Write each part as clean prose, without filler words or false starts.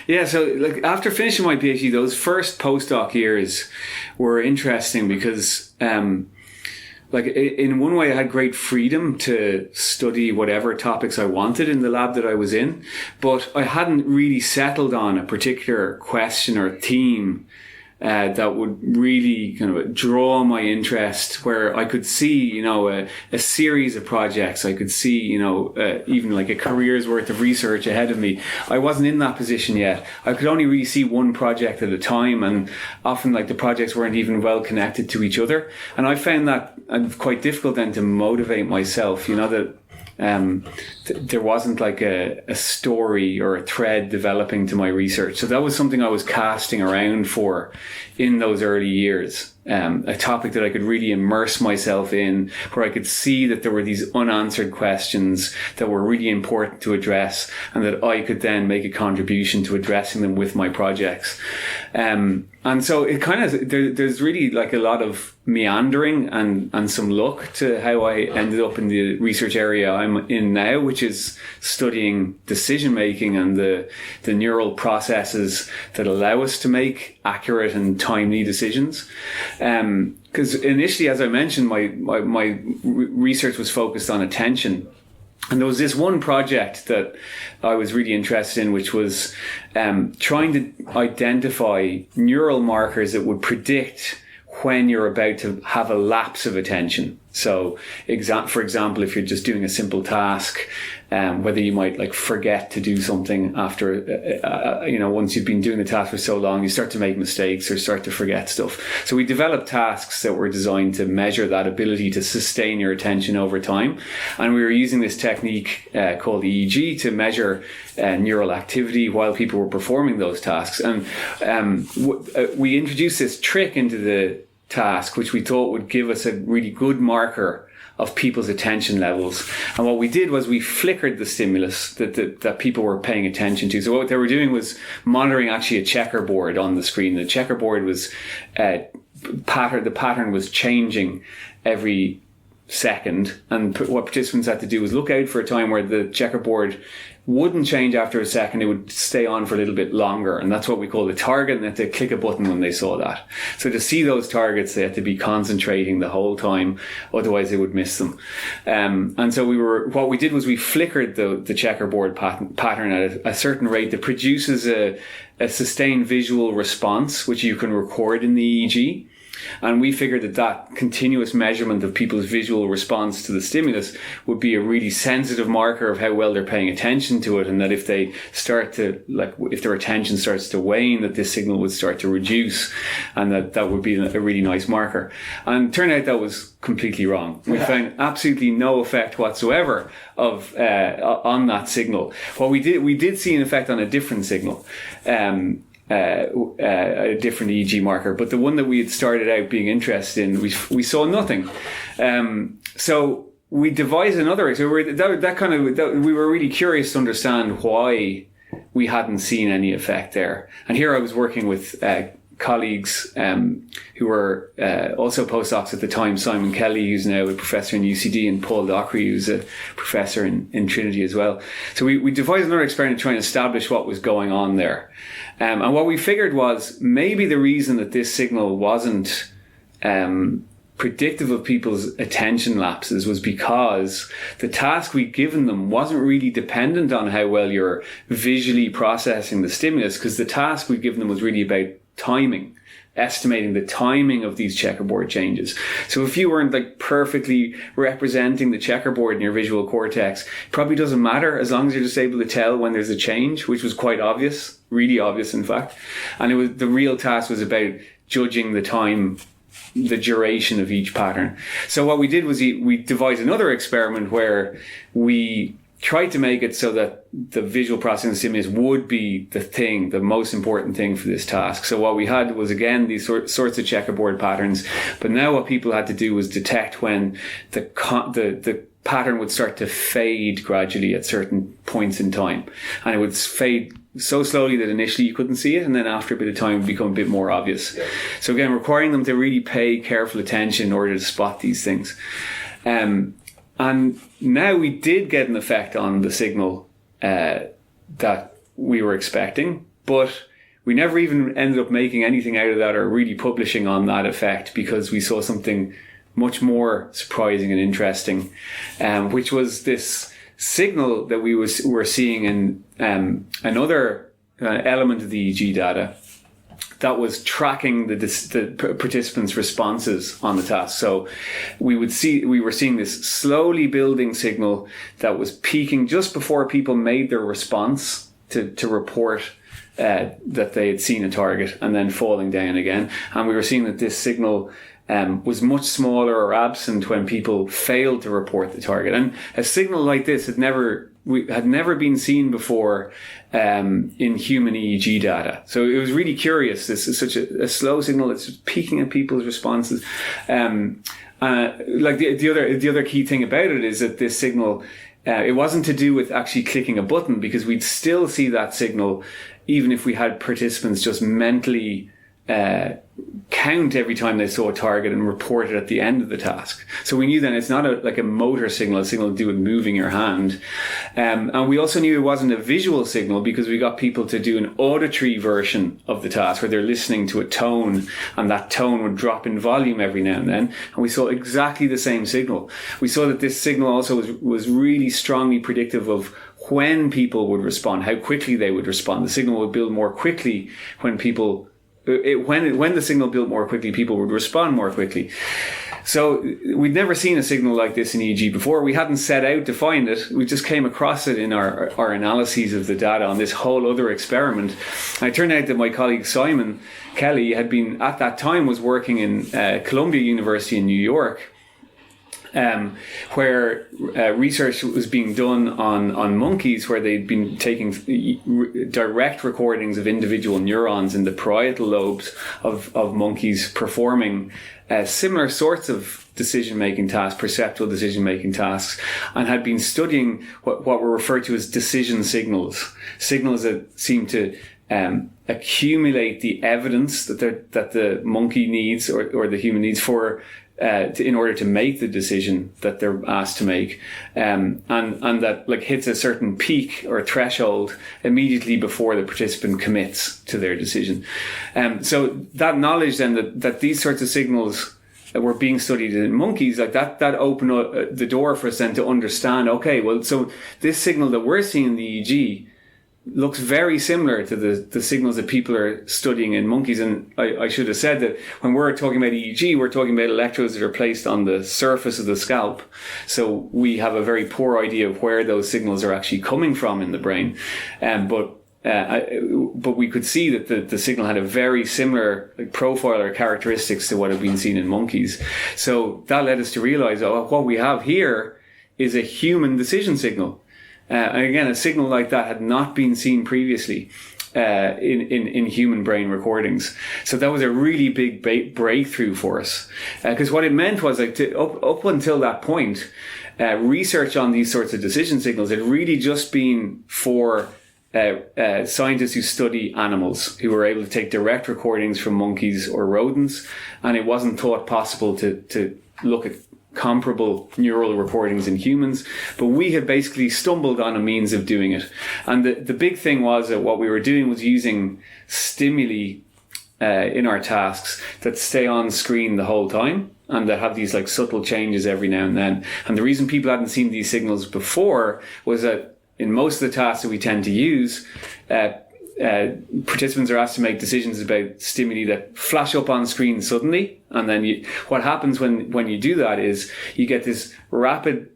Yeah, so like after finishing my PhD, those first postdoc years were interesting because like in one way I had great freedom to study whatever topics I wanted in the lab that I was in, but I hadn't really settled on a particular question or theme that would really kind of draw my interest, where I could see, a series of projects. I could see, even like a career's worth of research ahead of me. I wasn't in that position yet. I could only really see one project at a time, and often like the projects weren't even well connected to each other. And I found that quite difficult then to motivate myself, that there wasn't like a story or a thread developing to my research. So that was something I was casting around for in those early years. A topic that I could really immerse myself in, where I could see that there were these unanswered questions that were really important to address, and that I could then make a contribution to addressing them with my projects. And so it kind of, there's really like a lot of meandering and some luck to how I ended up in the research area I'm in now, which is studying decision making and the neural processes that allow us to make accurate and timely decisions. Because initially, as I mentioned, my research was focused on attention. And there was this one project that I was really interested in, which was trying to identify neural markers that would predict when you're about to have a lapse of attention. So, for example, if you're just doing a simple task, whether you might like forget to do something after, once you've been doing the task for so long, you start to make mistakes or start to forget stuff. So we developed tasks that were designed to measure that ability to sustain your attention over time. And we were using this technique called EEG to measure neural activity while people were performing those tasks. And we introduced this trick into the task, which we thought would give us a really good marker of people's attention levels. And what we did was we flickered the stimulus that people were paying attention to. So what they were doing was monitoring actually a checkerboard on the screen. The checkerboard was the pattern was changing every second, and what participants had to do was look out for a time where the checkerboard wouldn't change after a second. It would stay on for a little bit longer, and that's what we call the target, and they had to click a button when they saw that. So to see those targets, they had to be concentrating the whole time, otherwise they would miss them. And so what we did was we flickered the checkerboard pattern at a certain rate that produces a sustained visual response, which you can record in the EEG. And we figured that continuous measurement of people's visual response to the stimulus would be a really sensitive marker of how well they're paying attention to it, and that if they if their attention starts to wane, that this signal would start to reduce, and that would be a really nice marker. And it turned out that was completely wrong. We found absolutely no effect whatsoever on that signal. What we did see an effect on a different signal. A different EEG marker, but the one that we had started out being interested in, we saw nothing. So we devised another. So we were really curious to understand why we hadn't seen any effect there. And here I was working with colleagues who were also postdocs at the time, Simon Kelly, who's now a professor in UCD, and Paul Dockree, who's a professor in Trinity as well. So we devised another experiment trying to establish what was going on there. And what we figured was maybe the reason that this signal wasn't predictive of people's attention lapses was because the task we'd given them wasn't really dependent on how well you're visually processing the stimulus, because the task we'd given them was really about timing, estimating the timing of these checkerboard changes. So if you weren't like perfectly representing the checkerboard in your visual cortex, it probably doesn't matter as long as you're just able to tell when there's a change, which was quite obvious, really obvious in fact. And the real task was about judging the time, the duration of each pattern. So what we did was we devised another experiment where we tried to make it so that the visual processing stimulus would be the most important thing for this task. So what we had was, again, these sorts of checkerboard patterns, but now what people had to do was detect when the pattern would start to fade gradually at certain points in time. And it would fade so slowly that initially you couldn't see it, and then after a bit of time it would become a bit more obvious. Yeah. So again, requiring them to really pay careful attention in order to spot these things. And now we did get an effect on the signal that we were expecting. But we never even ended up making anything out of that or really publishing on that effect, because we saw something much more surprising and interesting, which was this signal that we were seeing in another element of the EEG data that was tracking the participants' responses on the task. So we were seeing this slowly building signal that was peaking just before people made their response to report that they had seen a target, and then falling down again. And we were seeing that this signal was much smaller or absent when people failed to report the target. And a signal like this had never been seen before in human EEG data. So it was really curious. This is such a slow signal that's peaking at people's responses. Like the other key thing about it is that this signal, it wasn't to do with actually clicking a button, because we'd still see that signal even if we had participants just mentally count every time they saw a target and report it at the end of the task. So we knew then it's not like a motor signal, a signal to do with moving your hand. And we also knew it wasn't a visual signal, because we got people to do an auditory version of the task where they're listening to a tone, and that tone would drop in volume every now and then. And we saw exactly the same signal. We saw that this signal also was really strongly predictive of when people would respond, how quickly they would respond. The signal would build more quickly when people... when the signal built more quickly, people would respond more quickly. So we'd never seen a signal like this in EEG before. We hadn't set out to find it. We just came across it in our analyses of the data on this whole other experiment. And it turned out that my colleague Simon Kelly had been, at that time, was working in Columbia University in New York, where research was being done on monkeys, where they'd been taking direct recordings of individual neurons in the parietal lobes of monkeys performing similar sorts of decision-making tasks, perceptual decision-making tasks, and had been studying what were referred to as decision signals that seem to accumulate the evidence that the monkey needs or the human needs for in order to make the decision that they're asked to make, and that like hits a certain peak or threshold immediately before the participant commits to their decision. So that knowledge then that these sorts of signals that were being studied in monkeys, like that opened up the door for us then to understand, okay, well, so this signal that we're seeing in the EEG looks very similar to the signals that people are studying in monkeys. And I should have said that when we're talking about EEG, we're talking about electrodes that are placed on the surface of the scalp. So we have a very poor idea of where those signals are actually coming from in the brain. But we could see that the signal had a very similar profile or characteristics to what had been seen in monkeys. So that led us to realize, what we have here is a human decision signal. And again, a signal like that had not been seen previously in human brain recordings. So that was a really big breakthrough for us. Because what it meant was, like, up until that point, research on these sorts of decision signals had really just been for scientists who study animals, who were able to take direct recordings from monkeys or rodents, and it wasn't thought possible to look at comparable neural recordings in humans. But we had basically stumbled on a means of doing it. And the big thing was that what we were doing was using stimuli in our tasks that stay on screen the whole time, and that have these like subtle changes every now and then. And the reason people hadn't seen these signals before was that in most of the tasks that we tend to use, participants are asked to make decisions about stimuli that flash up on screen suddenly. And then what happens when you do that is you get this rapid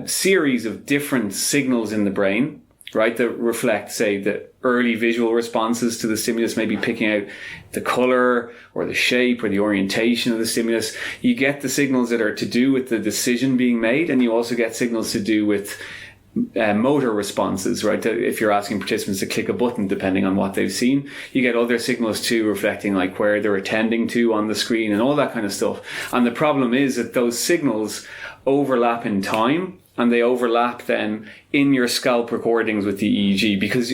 series of different signals in the brain, right, that reflect, say, the early visual responses to the stimulus, maybe picking out the color or the shape or the orientation of the stimulus. You get the signals that are to do with the decision being made, and you also get signals to do with motor responses, right? If you're asking participants to click a button, depending on what they've seen, you get other signals too, reflecting like where they're attending to on the screen and all that kind of stuff. And the problem is that those signals overlap in time, and they overlap then in your scalp recordings with the EEG, because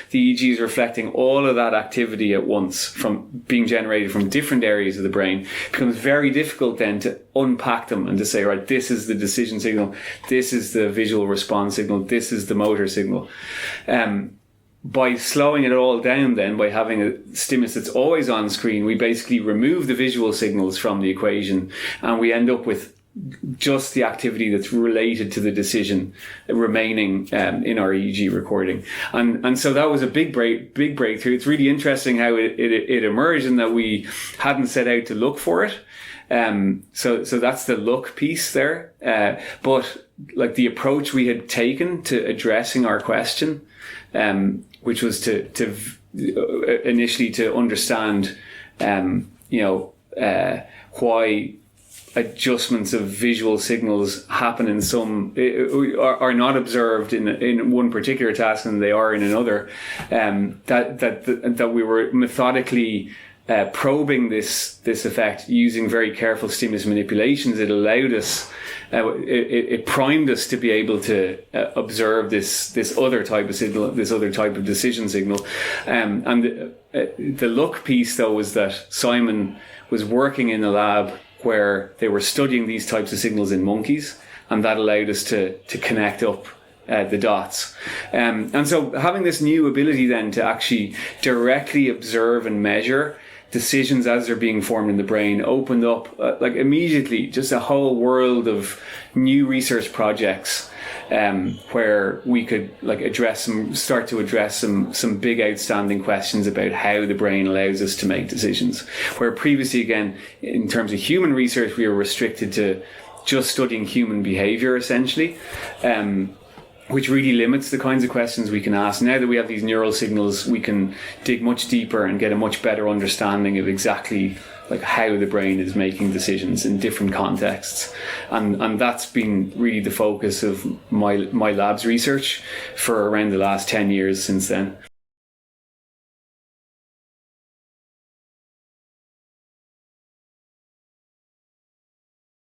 the EEG is reflecting all of that activity at once from being generated from different areas of the brain. It becomes very difficult then to unpack them and to say, right, this is the decision signal, this is the visual response signal, this is the motor signal. by slowing it all down then, by having a stimulus that's always on screen, we basically remove the visual signals from the equation, and we end up with just the activity that's related to the decision remaining in our EEG recording. And so that was a big breakthrough. It's really interesting how it emerged, and that we hadn't set out to look for it. So that's the look piece there. But like the approach we had taken to addressing our question, which was to initially to understand, why adjustments of visual signals happen in some, are not observed in one particular task and they are in another. That we were methodically probing this effect using very careful stimulus manipulations. It allowed us, it primed us to be able to observe this other type of signal, this other type of decision signal. And the look piece, though, was that Simon was working in a lab where they were studying these types of signals in monkeys, and that allowed us to connect up the dots. And so having this new ability then to actually directly observe and measure decisions as they're being formed in the brain opened up immediately just a whole world of new research projects, where we could start to address some big outstanding questions about how the brain allows us to make decisions. Where previously, again, in terms of human research, we were restricted to just studying human behavior essentially, which really limits the kinds of questions we can ask. Now that we have these neural signals, we can dig much deeper and get a much better understanding of exactly how the brain is making decisions in different contexts. And that's been really the focus of my lab's research for around the last 10 years since then.